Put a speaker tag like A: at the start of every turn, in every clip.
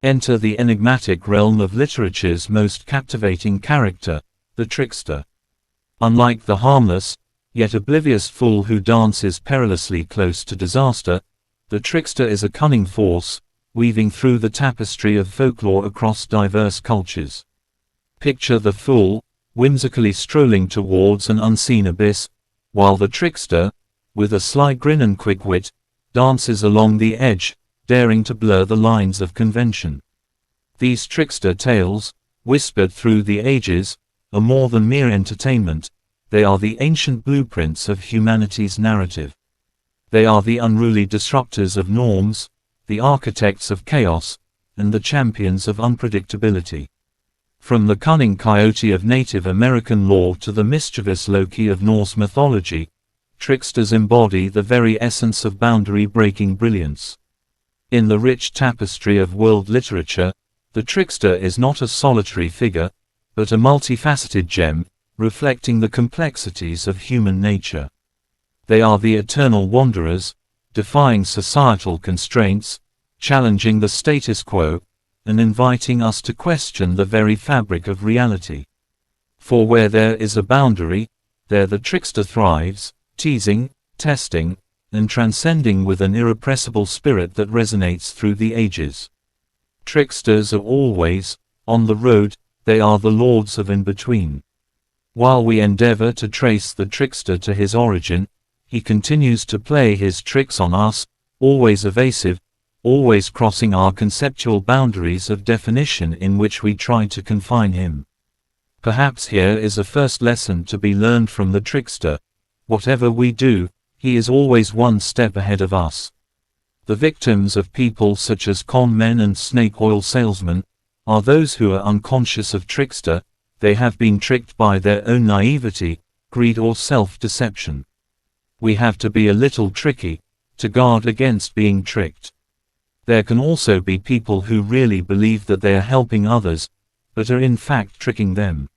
A: Enter the enigmatic realm of literature's most captivating character, the trickster. Unlike the harmless, yet oblivious fool who dances perilously close to disaster, the trickster is a cunning force, weaving through the tapestry of folklore across diverse cultures. Picture the fool, whimsically strolling towards an unseen abyss, while the trickster, with a sly grin and quick wit, dances along the edge, daring to blur the lines of convention. These trickster tales, whispered through the ages, are more than mere entertainment. They are the ancient blueprints of humanity's narrative. They are the unruly disruptors of norms, the architects of chaos, and the champions of unpredictability. From the cunning coyote of Native American lore to the mischievous Loki of Norse mythology, tricksters embody the very essence of boundary-breaking brilliance. In the rich tapestry of world literature, the trickster is not a solitary figure, but a multifaceted gem, reflecting the complexities of human nature. They are the eternal wanderers, defying societal constraints, challenging the status quo, and inviting us to question the very fabric of reality. For where there is a boundary, there the trickster thrives, teasing, testing, and transcending with an irrepressible spirit that resonates through the ages. Tricksters are always on the road, they are the lords of in-between. While we endeavor to trace the trickster to his origin, he continues to play his tricks on us, always evasive, always crossing our conceptual boundaries of definition in which we try to confine him. Perhaps here is a first lesson to be learned from the trickster. Whatever we do, he is always one step ahead of us. The victims of people such as con men and snake oil salesmen are those who are unconscious of trickster. They have been tricked by their own naivety, greed or self-deception. We have to be a little tricky, to guard against being tricked. There can also be people who really believe that they are helping others, but are in fact tricking them.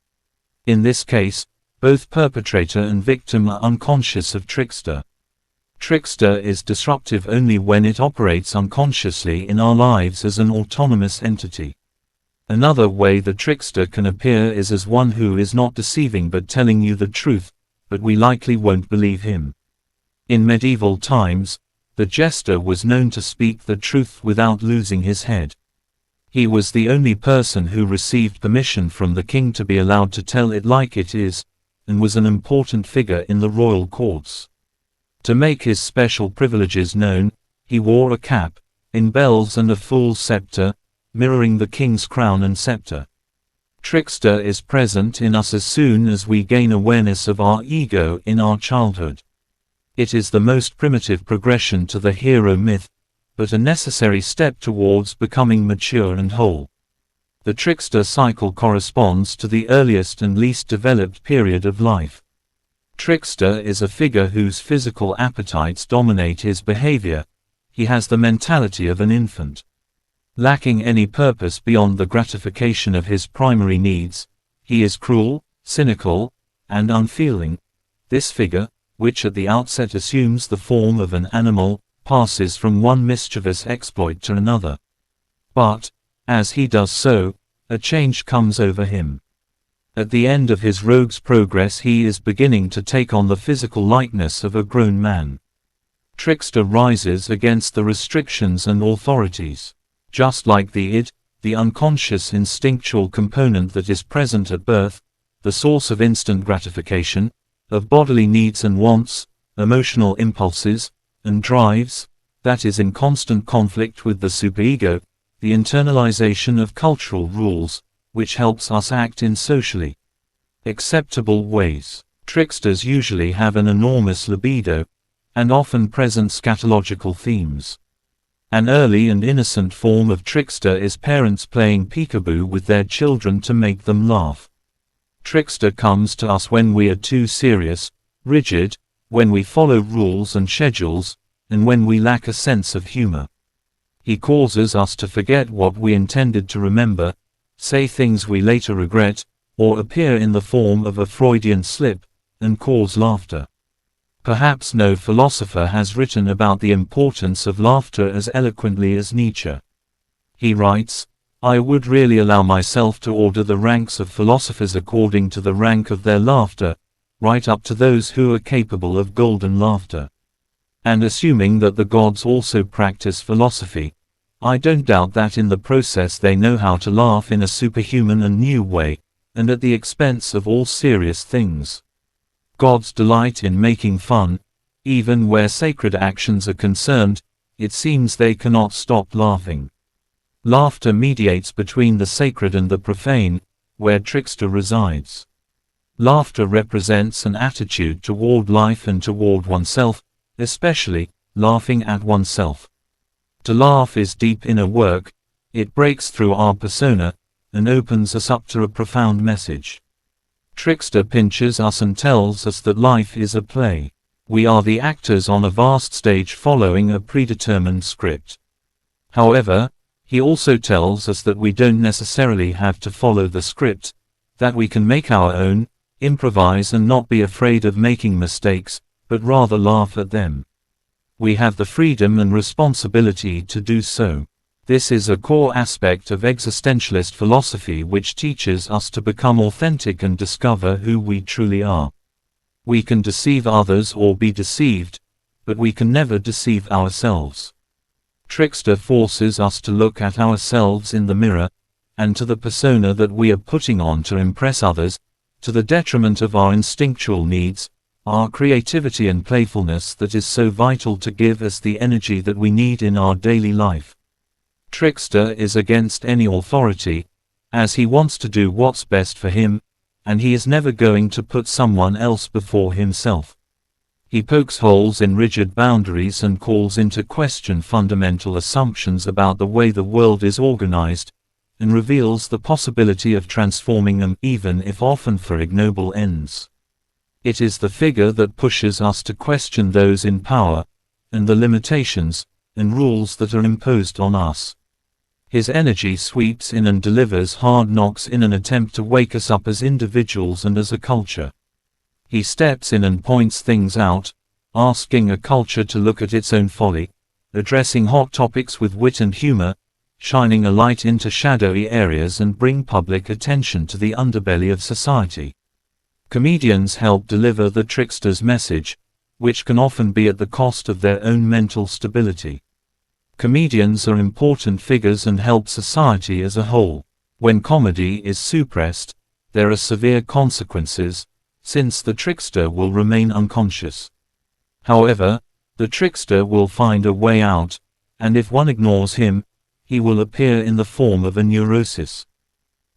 A: In this case, both perpetrator and victim are unconscious of trickster. Trickster is disruptive only when it operates unconsciously in our lives as an autonomous entity. Another way the trickster can appear is as one who is not deceiving but telling you the truth, but we likely won't believe him. In medieval times, the jester was known to speak the truth without losing his head. He was the only person who received permission from the king to be allowed to tell it like it is, and was an important figure in the royal courts. To make his special privileges known, he wore a cap, in bells and a fool's scepter, mirroring the king's crown and scepter. Trickster is present in us as soon as we gain awareness of our ego in our childhood. It is the most primitive progression to the hero myth, but a necessary step towards becoming mature and whole. The trickster cycle corresponds to the earliest and least developed period of life. Trickster is a figure whose physical appetites dominate his behavior. He has the mentality of an infant. Lacking any purpose beyond the gratification of his primary needs, he is cruel, cynical, and unfeeling. This figure, which at the outset assumes the form of an animal, passes from one mischievous exploit to another. But, as he does so, a change comes over him. At the end of his rogue's progress he is beginning to take on the physical likeness of a grown man. Trickster rises against the restrictions and authorities. Just like the id, the unconscious instinctual component that is present at birth, the source of instant gratification, of bodily needs and wants, emotional impulses, and drives, that is in constant conflict with the superego, the internalization of cultural rules, which helps us act in socially acceptable ways. Tricksters usually have an enormous libido, and often present scatological themes. An early and innocent form of trickster is parents playing peekaboo with their children to make them laugh. Trickster comes to us when we are too serious, rigid, when we follow rules and schedules, and when we lack a sense of humor. He causes us to forget what we intended to remember, say things we later regret, or appear in the form of a Freudian slip, and cause laughter. Perhaps no philosopher has written about the importance of laughter as eloquently as Nietzsche. He writes, I would really allow myself to order the ranks of philosophers according to the rank of their laughter, right up to those who are capable of golden laughter. And assuming that the gods also practice philosophy, I don't doubt that in the process they know how to laugh in a superhuman and new way, and at the expense of all serious things. Gods delight in making fun. Even where sacred actions are concerned, it seems they cannot stop laughing. Laughter mediates between the sacred and the profane, where Trickster resides. Laughter represents an attitude toward life and toward oneself, especially laughing at oneself. To laugh is deep inner work. It breaks through our persona and opens us up to a profound message. Trickster pinches us and tells us that life is a play. We are the actors on a vast stage following a predetermined script. However, he also tells us that we don't necessarily have to follow the script, that we can make our own, improvise and not be afraid of making mistakes, but rather laugh at them. We have the freedom and responsibility to do so. This is a core aspect of existentialist philosophy which teaches us to become authentic and discover who we truly are. We can deceive others or be deceived, but we can never deceive ourselves. Trickster forces us to look at ourselves in the mirror, and to the persona that we are putting on to impress others, to the detriment of our instinctual needs, our creativity and playfulness that is so vital to give us the energy that we need in our daily life. Trickster is against any authority, as he wants to do what's best for him, and he is never going to put someone else before himself. He pokes holes in rigid boundaries and calls into question fundamental assumptions about the way the world is organized, and reveals the possibility of transforming them, even if often for ignoble ends. It is the figure that pushes us to question those in power, and the limitations and rules that are imposed on us. His energy sweeps in and delivers hard knocks in an attempt to wake us up as individuals and as a culture. He steps in and points things out, asking a culture to look at its own folly, addressing hot topics with wit and humor, shining a light into shadowy areas and bring public attention to the underbelly of society. Comedians help deliver the trickster's message, which can often be at the cost of their own mental stability. Comedians are important figures and help society as a whole. When comedy is suppressed, there are severe consequences, since the trickster will remain unconscious. However, the trickster will find a way out, and if one ignores him, he will appear in the form of a neurosis.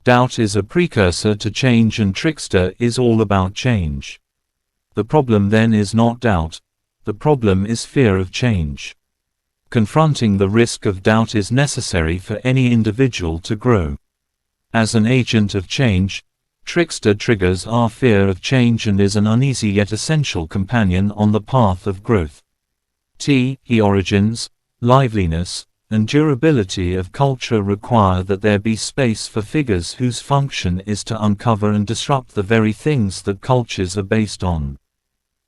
A: Doubt is a precursor to change, and Trickster is all about change. The problem then is not doubt, the problem is fear of change. Confronting the risk of doubt is necessary for any individual to grow. As an agent of change, Trickster triggers our fear of change and is an uneasy yet essential companion on the path of growth. The origins, liveliness, and durability of culture require that there be space for figures whose function is to uncover and disrupt the very things that cultures are based on.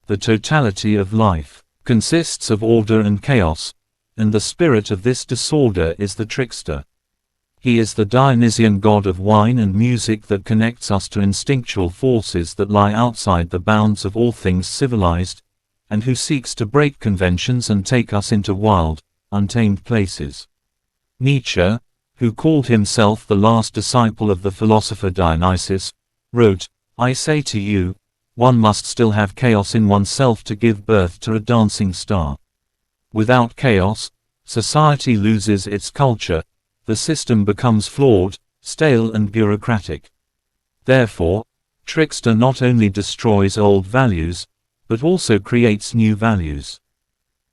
A: The totality of life consists of order and chaos, and the spirit of this disorder is the trickster. He is the Dionysian god of wine and music that connects us to instinctual forces that lie outside the bounds of all things civilized, and who seeks to break conventions and take us into wild, untamed places. Nietzsche, who called himself the last disciple of the philosopher Dionysus, wrote, "I say to you, one must still have chaos in oneself to give birth to a dancing star. Without chaos, society loses its culture, the system becomes flawed, stale and bureaucratic." Therefore, Trickster not only destroys old values, but also creates new values.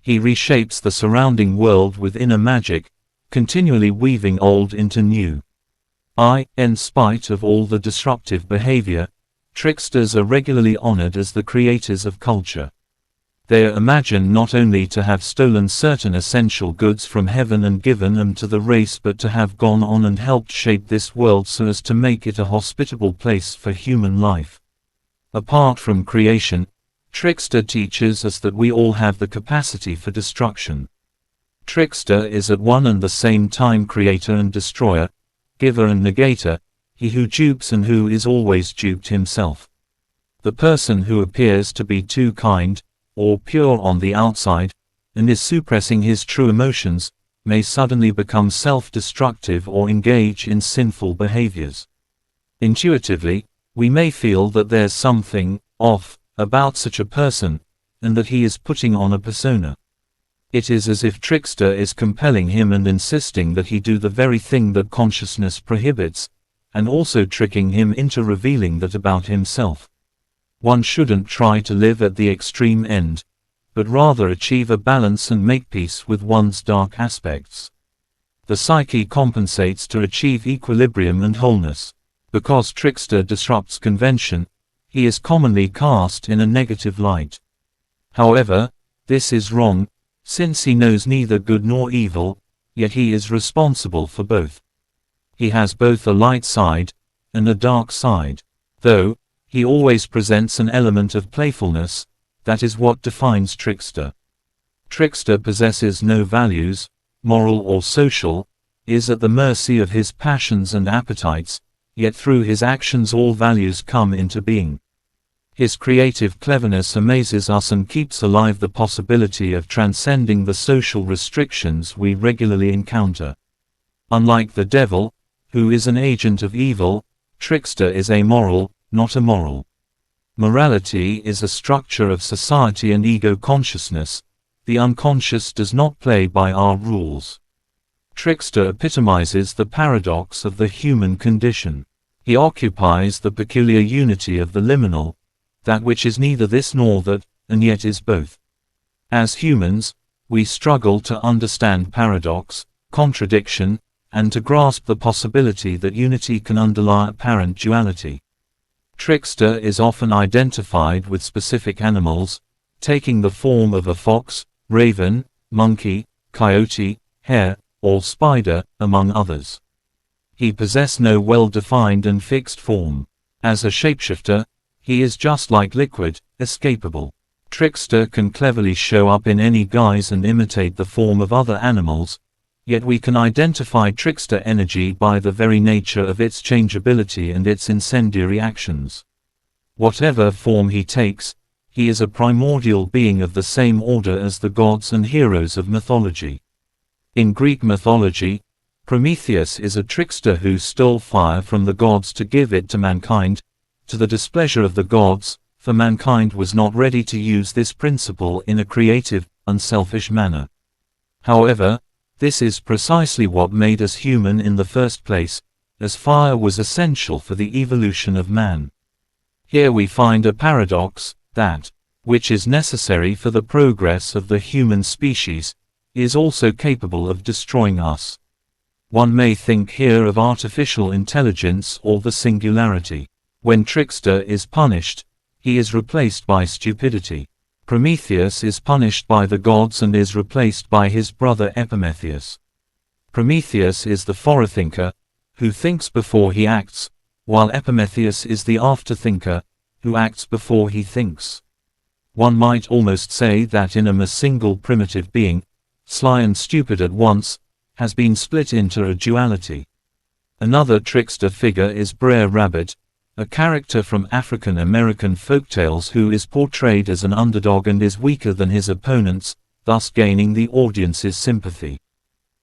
A: He reshapes the surrounding world with inner magic, continually weaving old into new. In spite of all the disruptive behavior, tricksters are regularly honored as the creators of culture. They are imagined not only to have stolen certain essential goods from heaven and given them to the race, but to have gone on and helped shape this world so as to make it a hospitable place for human life. Apart from creation, Trickster teaches us that we all have the capacity for destruction. Trickster is at one and the same time creator and destroyer, giver and negator, he who dupes and who is always duped himself. The person who appears to be too kind, or pure on the outside, and is suppressing his true emotions, may suddenly become self-destructive or engage in sinful behaviors. Intuitively, we may feel that there's something off about such a person, and that he is putting on a persona. It is as if Trickster is compelling him and insisting that he do the very thing that consciousness prohibits, and also tricking him into revealing that about himself. One shouldn't try to live at the extreme end, but rather achieve a balance and make peace with one's dark aspects. The psyche compensates to achieve equilibrium and wholeness. Because Trickster disrupts convention, he is commonly cast in a negative light. However, this is wrong, since he knows neither good nor evil, yet he is responsible for both. He has both a light side and a dark side. Though, he always presents an element of playfulness. That is what defines Trickster. Trickster possesses no values, moral or social, is at the mercy of his passions and appetites, yet through his actions all values come into being. His creative cleverness amazes us and keeps alive the possibility of transcending the social restrictions we regularly encounter. Unlike the devil, who is an agent of evil, Trickster is amoral, not immoral. Morality is a structure of society and ego consciousness. The unconscious does not play by our rules. Trickster epitomizes the paradox of the human condition. He occupies the peculiar unity of the liminal, that which is neither this nor that, and yet is both. As humans, we struggle to understand paradox, contradiction, and to grasp the possibility that unity can underlie apparent duality. Trickster is often identified with specific animals, taking the form of a fox, raven, monkey, coyote, hare, or spider, among others. He possesses no well-defined and fixed form. As a shapeshifter, he is just like liquid, escapable. Trickster can cleverly show up in any guise and imitate the form of other animals, yet we can identify Trickster energy by the very nature of its changeability and its incendiary actions. Whatever form he takes, he is a primordial being of the same order as the gods and heroes of mythology. In Greek mythology, Prometheus is a trickster who stole fire from the gods to give it to mankind, to the displeasure of the gods, for mankind was not ready to use this principle in a creative, unselfish manner. However, this is precisely what made us human in the first place, as fire was essential for the evolution of man. Here we find a paradox, that, which is necessary for the progress of the human species, is also capable of destroying us. One may think here of artificial intelligence or the singularity. When Trickster is punished, he is replaced by stupidity. Prometheus is punished by the gods and is replaced by his brother Epimetheus. Prometheus is the forethinker, who thinks before he acts, while Epimetheus is the afterthinker, who acts before he thinks. One might almost say that a single primitive being, sly and stupid at once, has been split into a duality. Another Trickster figure is Brer Rabbit, a character from African American folktales who is portrayed as an underdog and is weaker than his opponents, thus gaining the audience's sympathy.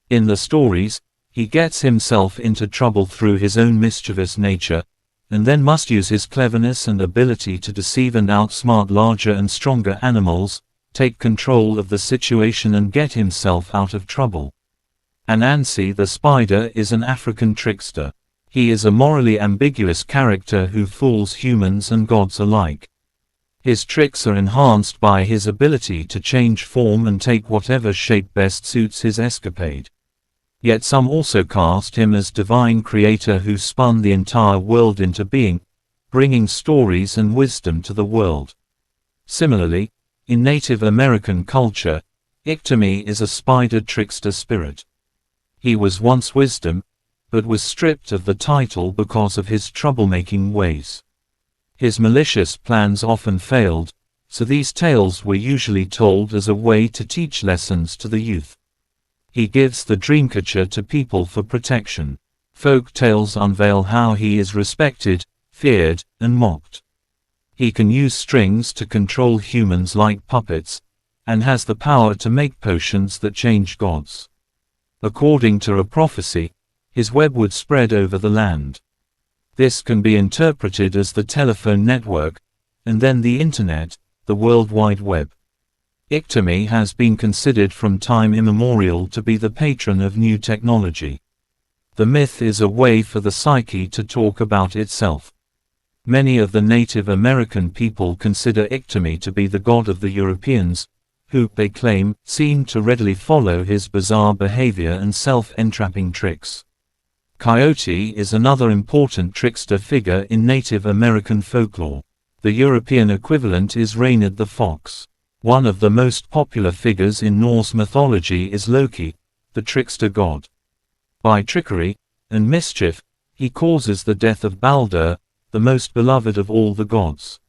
A: In the stories, he gets himself into trouble through his own mischievous nature, and then must use his cleverness and ability to deceive and outsmart larger and stronger animals, take control of the situation and get himself out of trouble. Anansi the spider is an African trickster. He is a morally ambiguous character who fools humans and gods alike. His tricks are enhanced by his ability to change form and take whatever shape best suits his escapade. Yet some also cast him as divine creator who spun the entire world into being, bringing stories and wisdom to the world. Similarly, in Native American culture, Iktomi is a spider trickster spirit. He was once wisdom, but was stripped of the title because of his troublemaking ways. His malicious plans often failed, so these tales were usually told as a way to teach lessons to the youth. He gives the dreamcatcher to people for protection. Folk tales unveil how he is respected, feared, and mocked. He can use strings to control humans like puppets, and has the power to make potions that change gods. According to a prophecy, his web would spread over the land. This can be interpreted as the telephone network, and then the Internet, the World Wide Web. Iktomi has been considered from time immemorial to be the patron of new technology. The myth is a way for the psyche to talk about itself. Many of the Native American people consider Iktomi to be the god of the Europeans, who, they claim, seem to readily follow his bizarre behavior and self-entrapping tricks. Coyote is another important trickster figure in Native American folklore. The European equivalent is Reynard the Fox. One of the most popular figures in Norse mythology is Loki, the trickster god. By trickery and mischief, he causes the death of Baldur, the most beloved of all the gods.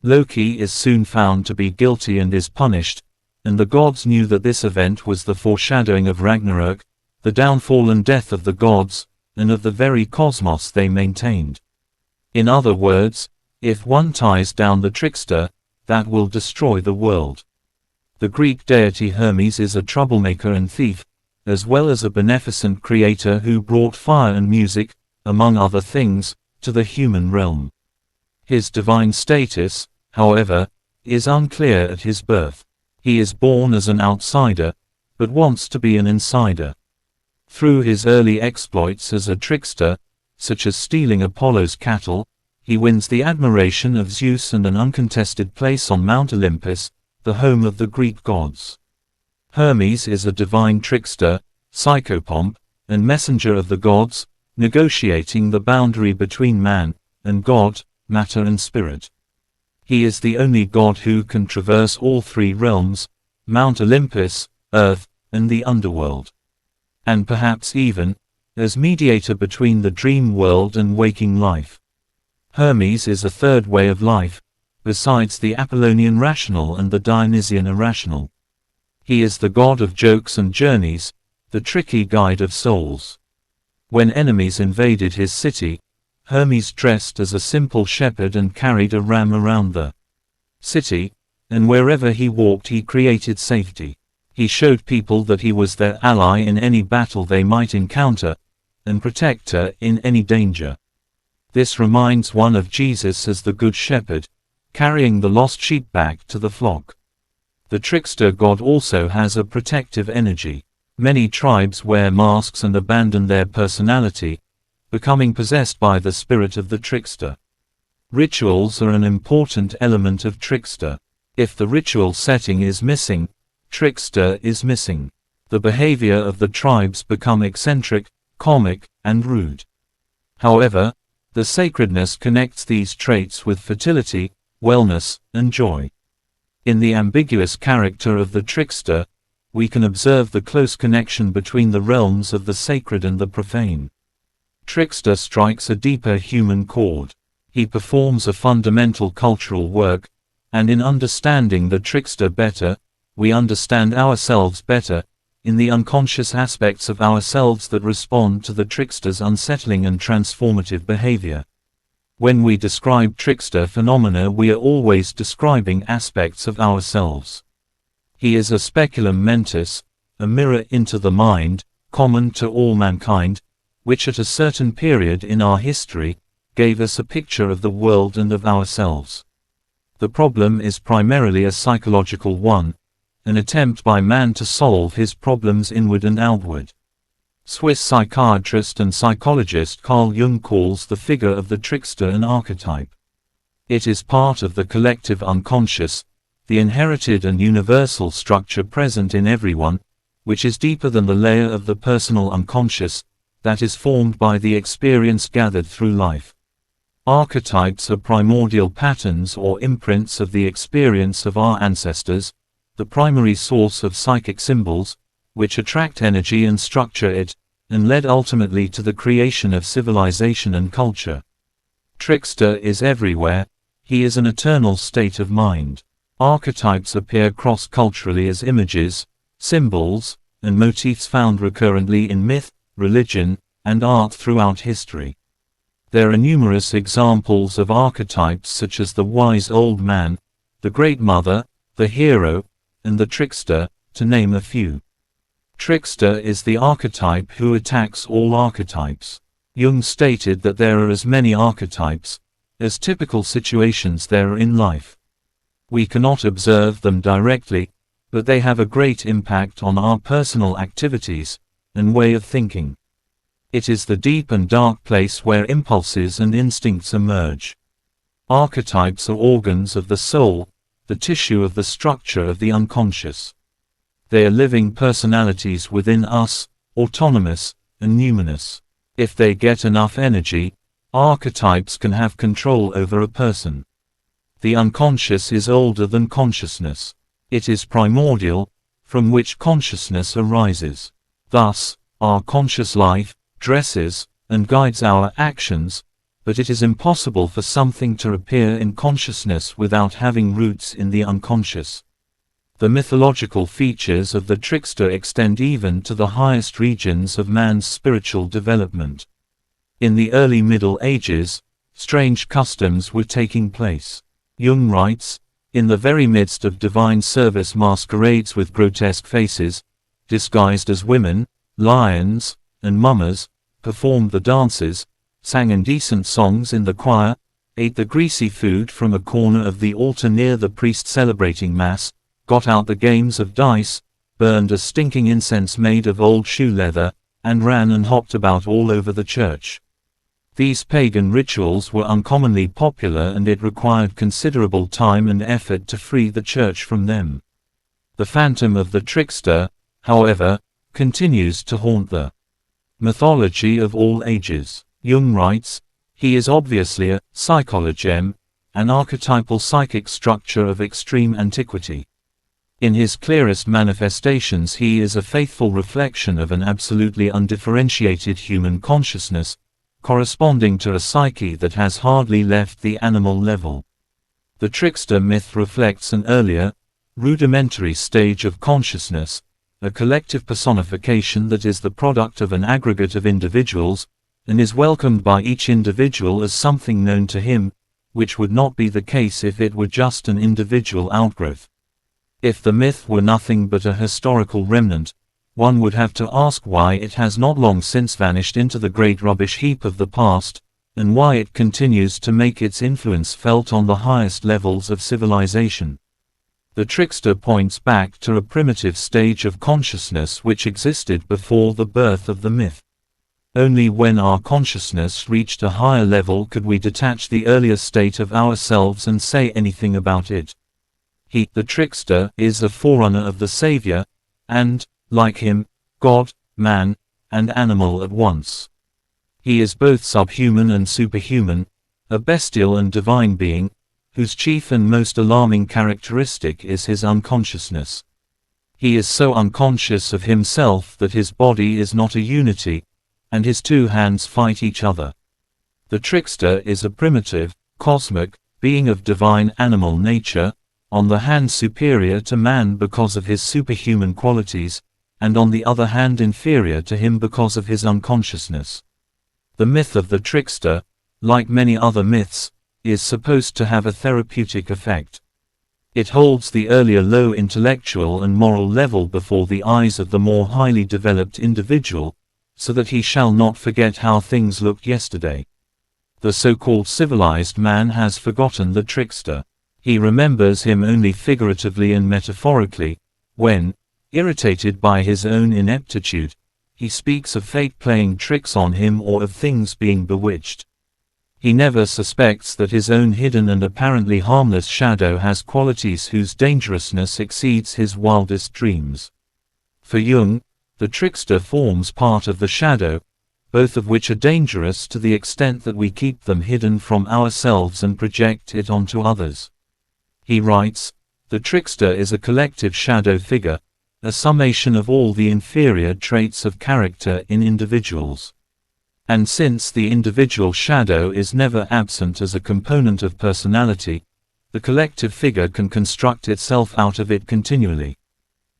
A: Loki is soon found to be guilty and is punished, and the gods knew that this event was the foreshadowing of Ragnarok, the downfall and death of the gods, and of the very cosmos they maintained. In other words, if one ties down the trickster, that will destroy the world. The Greek deity Hermes is a troublemaker and thief, as well as a beneficent creator who brought fire and music, among other things, to the human realm. His divine status, however, is unclear at his birth. He is born as an outsider, but wants to be an insider. Through his early exploits as a trickster, such as stealing Apollo's cattle, he wins the admiration of Zeus and an uncontested place on Mount Olympus, the home of the Greek gods. Hermes is a divine trickster, psychopomp, and messenger of the gods, negotiating the boundary between man and God, matter and spirit. He is the only god who can traverse all three realms, Mount Olympus, Earth, and the underworld. And perhaps even, as mediator between the dream world and waking life. Hermes is a third way of life, besides the Apollonian rational and the Dionysian irrational. He is the god of jokes and journeys, the tricky guide of souls. When enemies invaded his city, Hermes dressed as a simple shepherd and carried a ram around the city, and wherever he walked he created safety. He showed people that he was their ally in any battle they might encounter, and protector in any danger. This reminds one of Jesus as the Good Shepherd, carrying the lost sheep back to the flock. The trickster god also has a protective energy. Many tribes wear masks and abandon their personality, becoming possessed by the spirit of the trickster. Rituals are an important element of trickster. If the ritual setting is missing, trickster is missing. The behavior of the tribes become eccentric, comic, and rude. However, the sacredness connects these traits with fertility, wellness, and joy. In the ambiguous character of the trickster, we can observe the close connection between the realms of the sacred and the profane. Trickster strikes a deeper human chord. He performs a fundamental cultural work, and in understanding the trickster better, we understand ourselves better, in the unconscious aspects of ourselves that respond to the trickster's unsettling and transformative behavior. When we describe trickster phenomena, we are always describing aspects of ourselves. He is a speculum mentis, a mirror into the mind, common to all mankind, which at a certain period in our history, gave us a picture of the world and of ourselves. The problem is primarily a psychological one, an attempt by man to solve his problems inward and outward. Swiss psychiatrist and psychologist Carl Jung calls the figure of the trickster an archetype. It is part of the collective unconscious, the inherited and universal structure present in everyone, which is deeper than the layer of the personal unconscious, that is formed by the experience gathered through life. Archetypes are primordial patterns or imprints of the experience of our ancestors, the primary source of psychic symbols, which attract energy and structure it, and led ultimately to the creation of civilization and culture. Trickster is everywhere, he is an eternal state of mind. Archetypes appear cross-culturally as images, symbols, and motifs found recurrently in myth, religion, and art throughout history. There are numerous examples of archetypes such as the wise old man, the great mother, the hero, and the trickster, to name a few. Trickster is the archetype who attacks all archetypes. Jung stated that there are as many archetypes as typical situations there are in life. We cannot observe them directly, but they have a great impact on our personal activities and way of thinking. It is the deep and dark place where impulses and instincts emerge. Archetypes are organs of the soul, the tissue of the structure of the unconscious. They are living personalities within us, autonomous and numinous. If they get enough energy, archetypes can have control over a person. The unconscious is older than consciousness. It is primordial, from which consciousness arises. Thus, our conscious life dresses and guides our actions, but it is impossible for something to appear in consciousness without having roots in the unconscious. The mythological features of the trickster extend even to the highest regions of man's spiritual development. In the early Middle Ages, strange customs were taking place. Jung writes, "In the very midst of divine service, masquerades with grotesque faces, disguised as women, lions, and mummers, performed the dances, sang indecent songs in the choir, ate the greasy food from a corner of the altar near the priest celebrating Mass, got out the games of dice, burned a stinking incense made of old shoe leather, and ran and hopped about all over the church." These pagan rituals were uncommonly popular, and it required considerable time and effort to free the church from them. The phantom of the trickster, however, continues to haunt the mythology of all ages. Jung writes, "He is obviously a psychologem, an archetypal psychic structure of extreme antiquity. In his clearest manifestations he is a faithful reflection of an absolutely undifferentiated human consciousness, corresponding to a psyche that has hardly left the animal level. The trickster myth reflects an earlier, rudimentary stage of consciousness, a collective personification that is the product of an aggregate of individuals, and is welcomed by each individual as something known to him, which would not be the case if it were just an individual outgrowth. If the myth were nothing but a historical remnant, one would have to ask why it has not long since vanished into the great rubbish heap of the past, and why it continues to make its influence felt on the highest levels of civilization. The trickster points back to a primitive stage of consciousness which existed before the birth of the myth. Only when our consciousness reached a higher level could we detach the earlier state of ourselves and say anything about it. He, the trickster, is a forerunner of the Savior, and, like him, God, man, and animal at once. He is both subhuman and superhuman, a bestial and divine being, whose chief and most alarming characteristic is his unconsciousness. He is so unconscious of himself that his body is not a unity, and his two hands fight each other. The trickster is a primitive, cosmic, being of divine animal nature, on the hand superior to man because of his superhuman qualities, and on the other hand inferior to him because of his unconsciousness. The myth of the trickster, like many other myths, is supposed to have a therapeutic effect. It holds the earlier low intellectual and moral level before the eyes of the more highly developed individual, so that he shall not forget how things looked yesterday. The so-called civilized man has forgotten the trickster. He remembers him only figuratively and metaphorically, when, irritated by his own ineptitude, he speaks of fate playing tricks on him or of things being bewitched. He never suspects that his own hidden and apparently harmless shadow has qualities whose dangerousness exceeds his wildest dreams. For Jung, the trickster forms part of the shadow, both of which are dangerous to the extent that we keep them hidden from ourselves and project it onto others. He writes, "The trickster is a collective shadow figure, a summation of all the inferior traits of character in individuals. And since the individual shadow is never absent as a component of personality, the collective figure can construct itself out of it continually.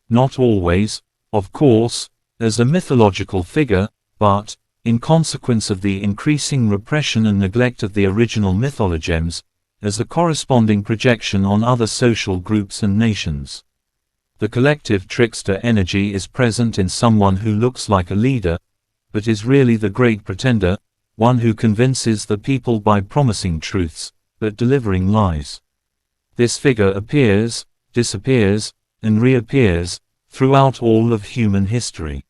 A: Not always, of course, as a mythological figure, but, in consequence of the increasing repression and neglect of the original mythologems, as a corresponding projection on other social groups and nations. The collective trickster energy is present in someone who looks like a leader, but is really the great pretender, one who convinces the people by promising truths, but delivering lies. This figure appears, disappears, and reappears, throughout all of human history.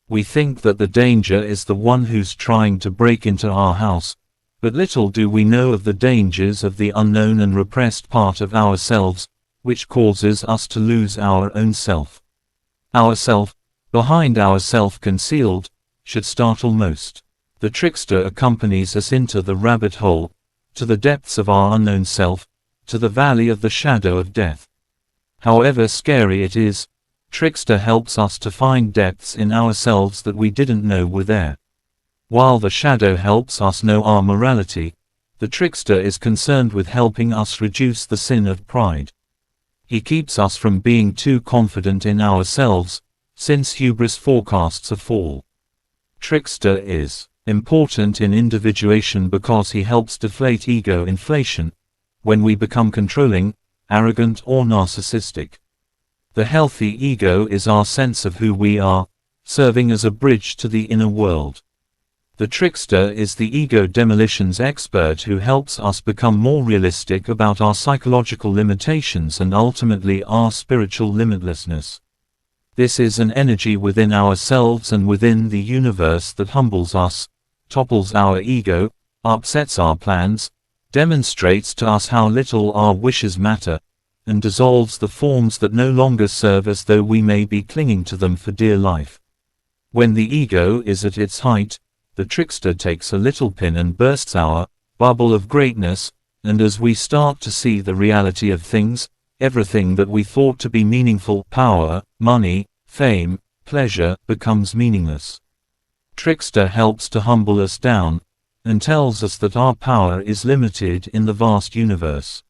A: We think that the danger is the one who's trying to break into our house, but little do we know of the dangers of the unknown and repressed part of ourselves, which causes us to lose our own self. Our self, behind our self concealed, should startle most. The trickster accompanies us into the rabbit hole, to the depths of our unknown self, to the valley of the shadow of death. However scary it is, trickster helps us to find depths in ourselves that we didn't know were there. While the shadow helps us know our morality, the trickster is concerned with helping us reduce the sin of pride. He keeps us from being too confident in ourselves, since hubris forecasts a fall. Trickster is important in individuation because he helps deflate ego inflation, when we become controlling, arrogant or narcissistic. The healthy ego is our sense of who we are, serving as a bridge to the inner world. The trickster is the ego demolitions expert who helps us become more realistic about our psychological limitations and ultimately our spiritual limitlessness. This is an energy within ourselves and within the universe that humbles us, topples our ego, upsets our plans, demonstrates to us how little our wishes matter, and dissolves the forms that no longer serve as though we may be clinging to them for dear life. When the ego is at its height, the trickster takes a little pin and bursts our bubble of greatness, and as we start to see the reality of things, everything that we thought to be meaningful, power, money, fame, pleasure, becomes meaningless. Trickster helps to humble us down, and tells us that our power is limited in the vast universe.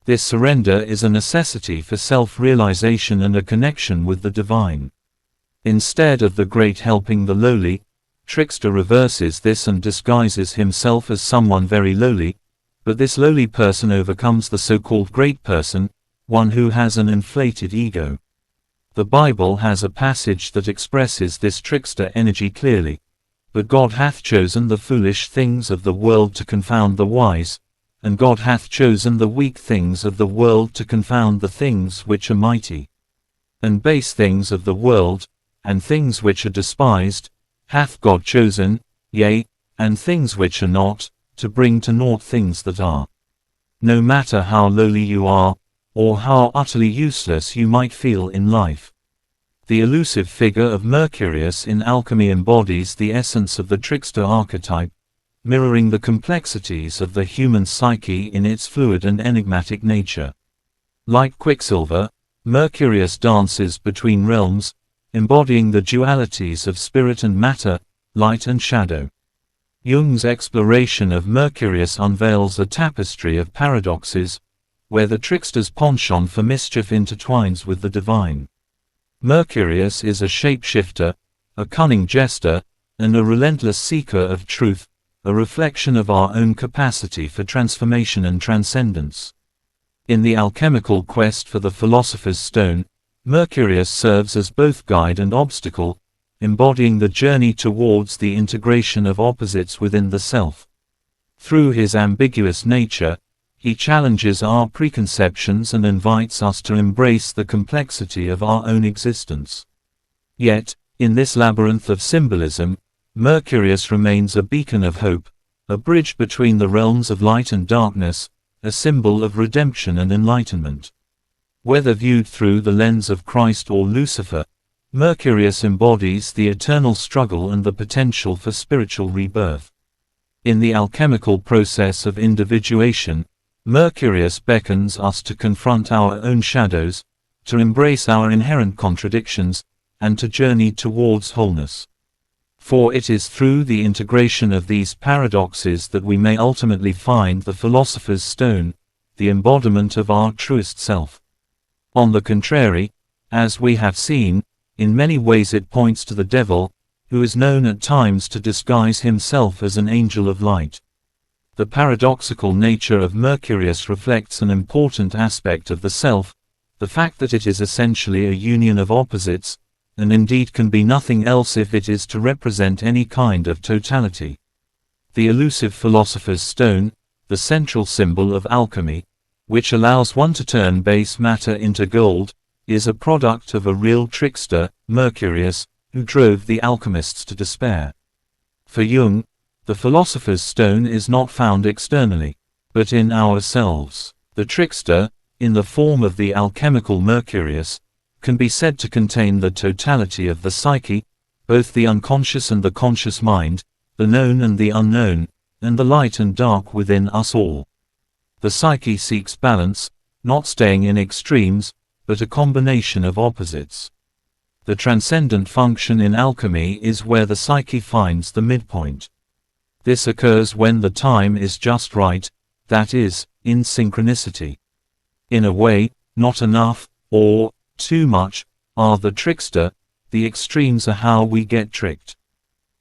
A: This surrender is a necessity for self-realization and a connection with the divine. Instead of the great helping the lowly, trickster reverses this and disguises himself as someone very lowly, but this lowly person overcomes the so-called great person, one who has an inflated ego. The Bible has a passage that expresses this trickster energy clearly. But God hath chosen the foolish things of the world to confound the wise, and God hath chosen the weak things of the world to confound the things which are mighty. And base things of the world, and things which are despised, hath God chosen, yea, and things which are not, to bring to naught things that are. No matter how lowly you are, or how utterly useless you might feel in life. The elusive figure of Mercurius in alchemy embodies the essence of the trickster archetype, mirroring the complexities of the human psyche in its fluid and enigmatic nature. Like Quicksilver, Mercurius dances between realms, embodying the dualities of spirit and matter, light and shadow. Jung's exploration of Mercurius unveils a tapestry of paradoxes, where the trickster's penchant for mischief intertwines with the divine. Mercurius is a shapeshifter, a cunning jester, and a relentless seeker of truth, a reflection of our own capacity for transformation and transcendence. In the alchemical quest for the philosopher's stone, Mercurius serves as both guide and obstacle, embodying the journey towards the integration of opposites within the self. Through his ambiguous nature, he challenges our preconceptions and invites us to embrace the complexity of our own existence. Yet, in this labyrinth of symbolism, Mercurius remains a beacon of hope, a bridge between the realms of light and darkness, a symbol of redemption and enlightenment. Whether viewed through the lens of Christ or Lucifer, Mercurius embodies the eternal struggle and the potential for spiritual rebirth. In the alchemical process of individuation, Mercurius beckons us to confront our own shadows, to embrace our inherent contradictions, and to journey towards wholeness. For it is through the integration of these paradoxes that we may ultimately find the philosopher's stone, the embodiment of our truest self. On the contrary, as we have seen, in many ways it points to the devil, who is known at times to disguise himself as an angel of light. The paradoxical nature of Mercurius reflects an important aspect of the self, the fact that it is essentially a union of opposites, and indeed can be nothing else if it is to represent any kind of totality. The elusive philosopher's stone, the central symbol of alchemy, which allows one to turn base matter into gold, is a product of a real trickster, Mercurius, who drove the alchemists to despair. For Jung, the philosopher's stone is not found externally, but in ourselves. The trickster, in the form of the alchemical Mercurius, can be said to contain the totality of the psyche, both the unconscious and the conscious mind, the known and the unknown, and the light and dark within us all. The psyche seeks balance, not staying in extremes, but a combination of opposites. The transcendent function in alchemy is where the psyche finds the midpoint. This occurs when the time is just right, that is, in synchronicity. In a way, not enough, or too much, are the trickster, the extremes are how we get tricked.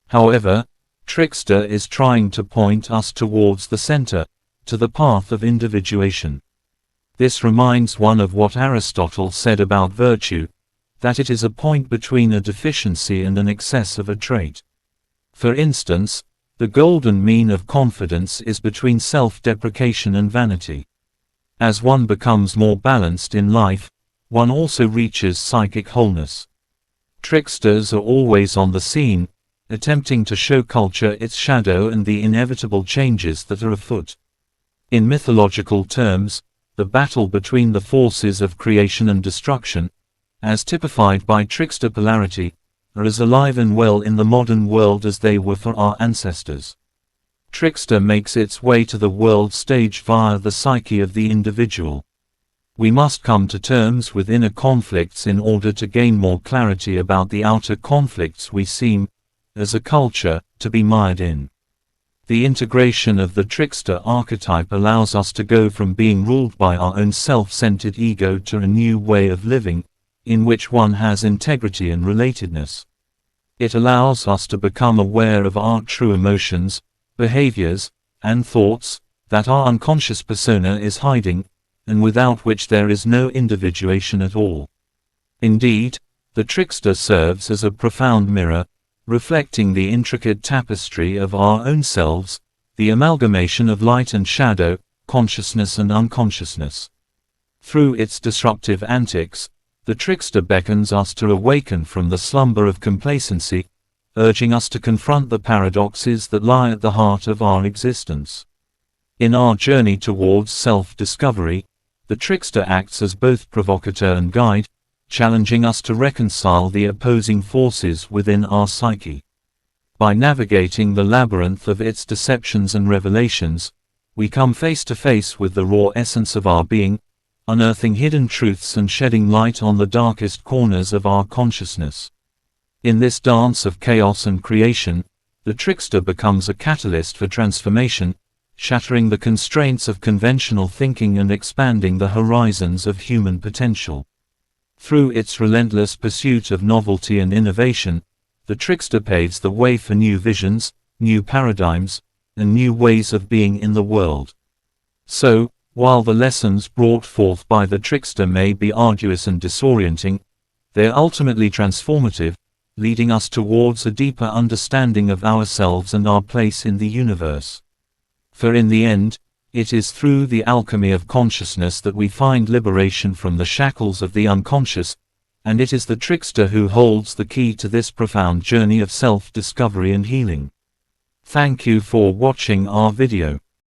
A: However, trickster is trying to point us towards the center, to the path of individuation. This reminds one of what Aristotle said about virtue, that it is a point between a deficiency and an excess of a trait. For instance, the golden mean of confidence is between self-deprecation and vanity. As one becomes more balanced in life, one also reaches psychic wholeness. Tricksters are always on the scene, attempting to show culture its shadow and the inevitable changes that are afoot. In mythological terms, the battle between the forces of creation and destruction, as typified by trickster polarity, are as alive and well in the modern world as they were for our ancestors. Trickster makes its way to the world stage via the psyche of the individual. We must come to terms with inner conflicts in order to gain more clarity about the outer conflicts we seem, as a culture, to be mired in. The integration of the trickster archetype allows us to go from being ruled by our own self-centered ego to a new way of living, in which one has integrity and relatedness. It allows us to become aware of our true emotions, behaviors, and thoughts, that our unconscious persona is hiding, and without which there is no individuation at all. Indeed, the trickster serves as a profound mirror, reflecting the intricate tapestry of our own selves, the amalgamation of light and shadow, consciousness and unconsciousness. Through its disruptive antics, the trickster beckons us to awaken from the slumber of complacency, urging us to confront the paradoxes that lie at the heart of our existence. In our journey towards self-discovery, the trickster acts as both provocateur and guide, challenging us to reconcile the opposing forces within our psyche. By navigating the labyrinth of its deceptions and revelations, we come face to face with the raw essence of our being, unearthing hidden truths and shedding light on the darkest corners of our consciousness. In this dance of chaos and creation, the trickster becomes a catalyst for transformation, shattering the constraints of conventional thinking and expanding the horizons of human potential. Through its relentless pursuit of novelty and innovation, the trickster paves the way for new visions, new paradigms, and new ways of being in the world. So, while the lessons brought forth by the trickster may be arduous and disorienting, they are ultimately transformative, leading us towards a deeper understanding of ourselves and our place in the universe. For in the end, it is through the alchemy of consciousness that we find liberation from the shackles of the unconscious, and it is the trickster who holds the key to this profound journey of self-discovery and healing. Thank you for watching our video.